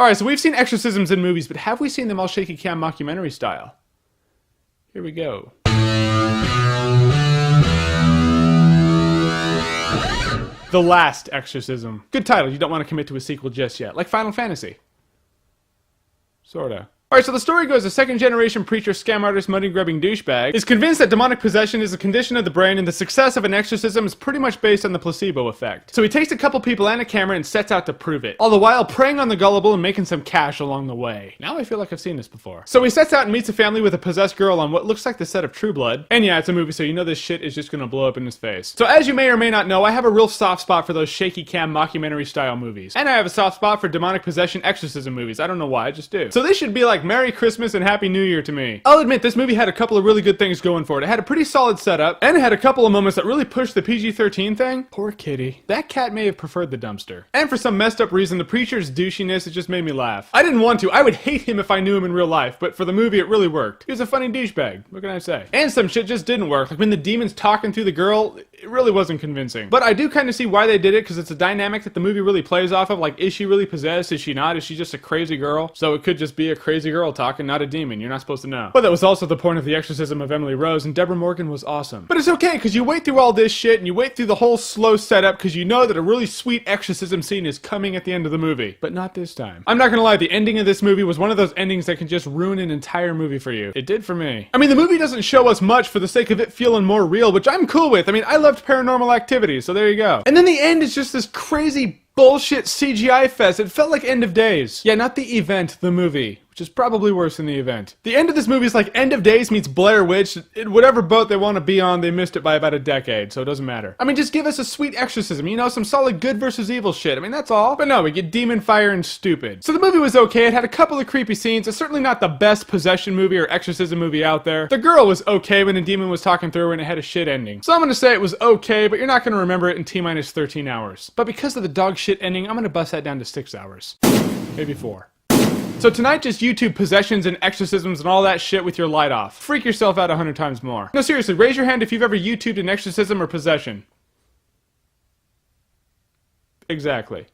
Alright, so we've seen exorcisms in movies, but have we seen them all shaky cam mockumentary style? Here we go. The Last Exorcism. Good title, you don't want to commit to a sequel just yet. Like Final Fantasy. Sorta. Alright, so the story goes, a second-generation preacher, scam artist, money-grubbing douchebag is convinced that demonic possession is a condition of the brain and the success of an exorcism is pretty much based on the placebo effect. So he takes a couple people and a camera and sets out to prove it, all the while preying on the gullible and making some cash along the way. Now I feel like I've seen this before. So he sets out and meets a family with a possessed girl on what looks like the set of True Blood. And yeah, it's a movie, so you know this shit is just gonna blow up in his face. So as you may or may not know, I have a real soft spot for those shaky cam mockumentary style movies. And I have a soft spot for demonic possession exorcism movies. I don't know why, I just do. So this should be like Merry Christmas and Happy New Year to me. I'll admit, this movie had a couple of really good things going for it. It had a pretty solid setup, and it had a couple of moments that really pushed the PG-13 thing. Poor kitty. That cat may have preferred the dumpster. And for some messed up reason, the preacher's douchiness, it just made me laugh. I didn't want to. I would hate him if I knew him in real life, but for the movie, it really worked. He was a funny douchebag. What can I say? And some shit just didn't work. Like when the demon's talking through the girl, it really wasn't convincing. But I do kind of see why they did it, because it's a dynamic that the movie really plays off of. Like, is she really possessed? Is she not? Is she just a crazy girl? So it could just be a crazy girl talking, not a demon. You're not supposed to know. But that was also the point of The Exorcism of Emily Rose, and Deborah Morgan was awesome. But it's okay, because you wait through all this shit, and you wait through the whole slow setup, because you know that a really sweet exorcism scene is coming at the end of the movie. But not this time. I'm not gonna lie, the ending of this movie was one of those endings that can just ruin an entire movie for you. It did for me. I mean, the movie doesn't show us much for the sake of it feeling more real, which I'm cool with. I mean, I loved Paranormal Activity, so there you go. And then the end is just this crazy bullshit CGI fest. It felt like End of Days. Yeah, not the event, the movie. Which is probably worse than the event. The end of this movie is like End of Days meets Blair Witch. Whatever boat they want to be on, they missed it by about a decade, so it doesn't matter. I mean, just give us a sweet exorcism, you know, some solid good versus evil shit. I mean, that's all. But no, we get demon fire and stupid. So the movie was okay. It had a couple of creepy scenes. It's certainly not the best possession movie or exorcism movie out there. The girl was okay when the demon was talking through her and it had a shit ending. So I'm gonna say it was okay, but you're not gonna remember it in T-minus 13 hours. But because of the dog shit ending, I'm gonna bust that down to 6 hours. Maybe 4. So tonight, just YouTube possessions and exorcisms and all that shit with your light off. Freak yourself out 100 times more. No, seriously, raise your hand if you've ever YouTubed an exorcism or possession. Exactly.